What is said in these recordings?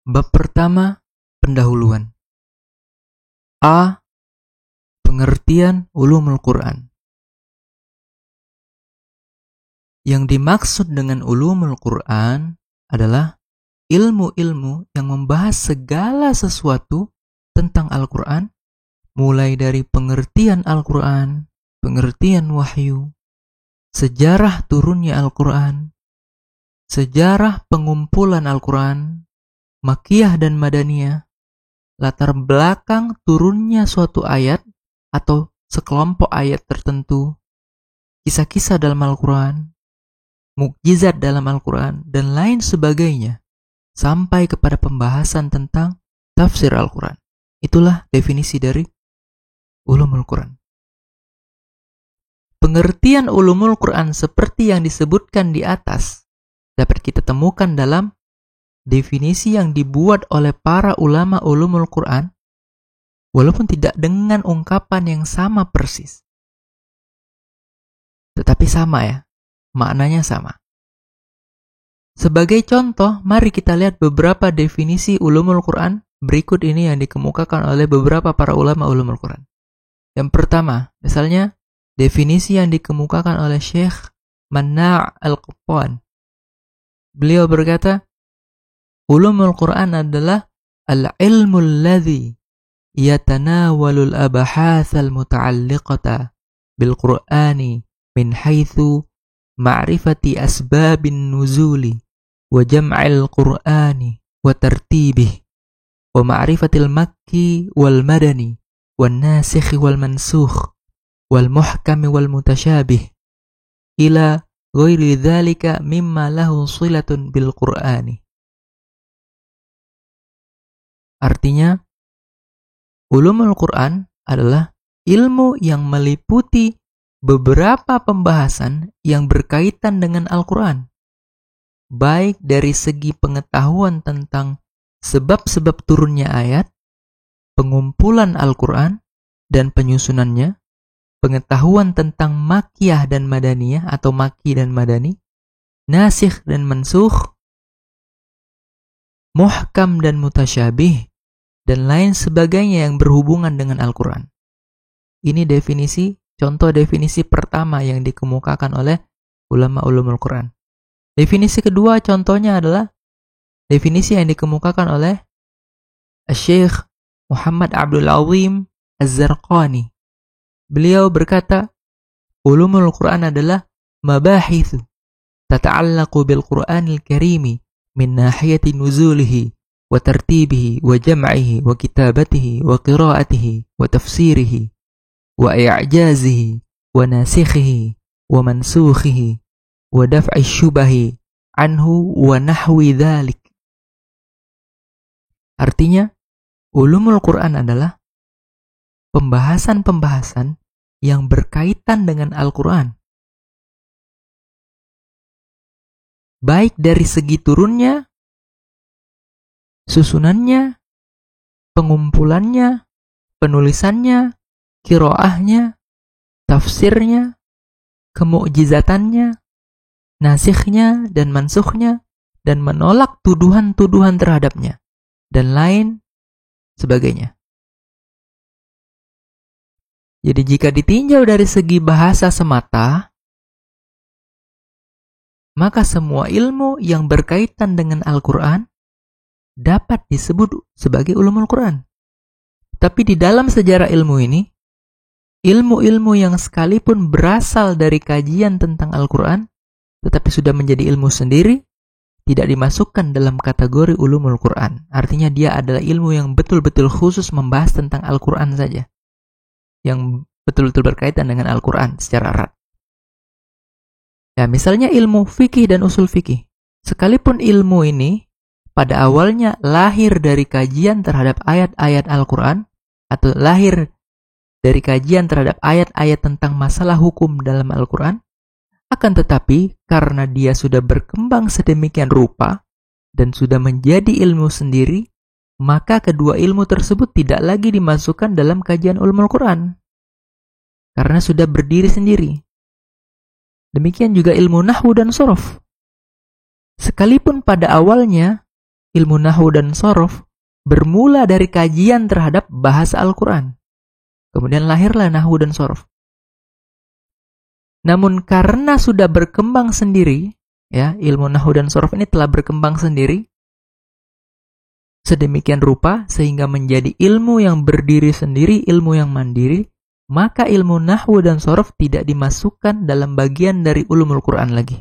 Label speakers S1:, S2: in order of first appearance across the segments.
S1: Bab pertama, pendahuluan. A. Pengertian ulumul Quran. Yang dimaksud dengan ulumul Quran adalah ilmu-ilmu yang membahas segala sesuatu tentang Al-Quran, mulai dari pengertian Al-Quran, pengertian wahyu, sejarah turunnya Al-Quran, sejarah pengumpulan Al-Quran, Makkiyah dan Madaniyah, latar belakang turunnya suatu ayat atau sekelompok ayat tertentu, kisah-kisah dalam Al-Quran, mukjizat dalam Al-Quran, dan lain sebagainya, sampai kepada pembahasan tentang tafsir Al-Quran. Itulah definisi dari ulumul Quran. Pengertian ulumul Quran seperti yang disebutkan di atas dapat kita temukan dalam definisi yang dibuat oleh para ulama ulumul Quran, walaupun tidak dengan ungkapan yang sama persis. Tetapi sama ya, maknanya sama. Sebagai contoh, mari kita lihat beberapa definisi ulumul Quran berikut ini yang dikemukakan oleh beberapa para ulama ulumul Quran. Yang pertama, misalnya definisi yang dikemukakan oleh Syekh Manna' Al-Qattan. Beliau berkata, ulumul Quran adalah al-ilmu alladhi yatanawalul abahath al-muta'alliqata bil-Qur'ani min haythu ma'rifati asbabin nuzuli wa jam'il Qur'ani wa tartibih wa ma'rifatil makki wal madani wal nasikh wal mansukh wal muhkam wal mutasyabih ila ghairi dzalika mimma lahu silatun bil Qur'ani. Artinya, ulumul Quran adalah ilmu yang meliputi beberapa pembahasan yang berkaitan dengan Al-Quran, baik dari segi pengetahuan tentang sebab-sebab turunnya ayat, pengumpulan Al-Quran dan penyusunannya, pengetahuan tentang Makkiyah dan Madaniyah atau Makki dan Madani, nasikh dan mansukh, muhkam dan mutasyabih, dan lain sebagainya yang berhubungan dengan Al-Quran. Ini contoh definisi pertama yang dikemukakan oleh ulama ulumul Quran. Definisi kedua contohnya adalah definisi yang dikemukakan oleh Syekh Muhammad Abdul Azim Az-Zarqani. Beliau berkata, ulumul Quran adalah mabahithu tata'allaqu bil Qur'anil karimi min nahiyati nuzulihi wa tartibihi wa jam'ihi wa kitabatihi wa qira'atihi wa tafsirihi wa i'jazihi wa nasikhihi wa mansukhihi wa daf'i syubahi anhu wa nahwi dhalik. Artinya, ulumul Quran adalah pembahasan-pembahasan yang berkaitan dengan Al-Quran, baik dari segi turunnya, susunannya, pengumpulannya, penulisannya, qiraahnya, tafsirnya, kemukjizatannya, nasikhnya dan mansukhnya, dan menolak tuduhan-tuduhan terhadapnya, dan lain sebagainya. Jadi jika ditinjau dari segi bahasa semata, maka semua ilmu yang berkaitan dengan Al-Quran dapat disebut sebagai ulumul Quran. Tapi di dalam sejarah ilmu ini, ilmu-ilmu yang sekalipun berasal dari kajian tentang Al-Quran, tetapi sudah menjadi ilmu sendiri, tidak dimasukkan dalam kategori ulumul Quran. Artinya dia adalah ilmu yang betul-betul khusus membahas tentang Al-Quran saja, yang betul-betul berkaitan dengan Al-Quran secara erat. Ya, misalnya ilmu fikih dan usul fikih. Sekalipun ilmu ini pada awalnya lahir dari kajian terhadap ayat-ayat Al-Quran, atau lahir dari kajian terhadap ayat-ayat tentang masalah hukum dalam Al-Quran, akan tetapi karena dia sudah berkembang sedemikian rupa dan sudah menjadi ilmu sendiri, maka kedua ilmu tersebut tidak lagi dimasukkan dalam kajian ulumul Quran, karena sudah berdiri sendiri. Demikian juga ilmu nahwu dan sorof. Sekalipun pada awalnya ilmu nahwu dan shorof bermula dari kajian terhadap bahasa Al-Quran. Kemudian lahirlah nahwu dan shorof. Namun karena sudah berkembang sendiri, ya, ilmu nahwu dan shorof ini telah berkembang sendiri, sedemikian rupa sehingga menjadi ilmu yang berdiri sendiri, ilmu yang mandiri, maka ilmu nahwu dan shorof tidak dimasukkan dalam bagian dari ulumul Quran lagi.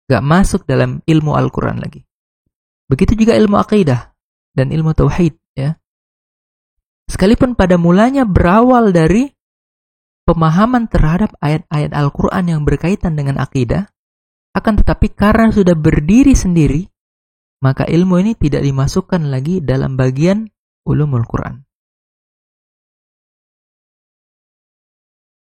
S1: Gak masuk dalam ilmu Al-Quran lagi. Begitu juga ilmu akidah dan ilmu tauhid, ya. Sekalipun pada mulanya berawal dari pemahaman terhadap ayat-ayat Al-Quran yang berkaitan dengan akidah, akan tetapi karena sudah berdiri sendiri, maka ilmu ini tidak dimasukkan lagi dalam bagian ulumul Quran.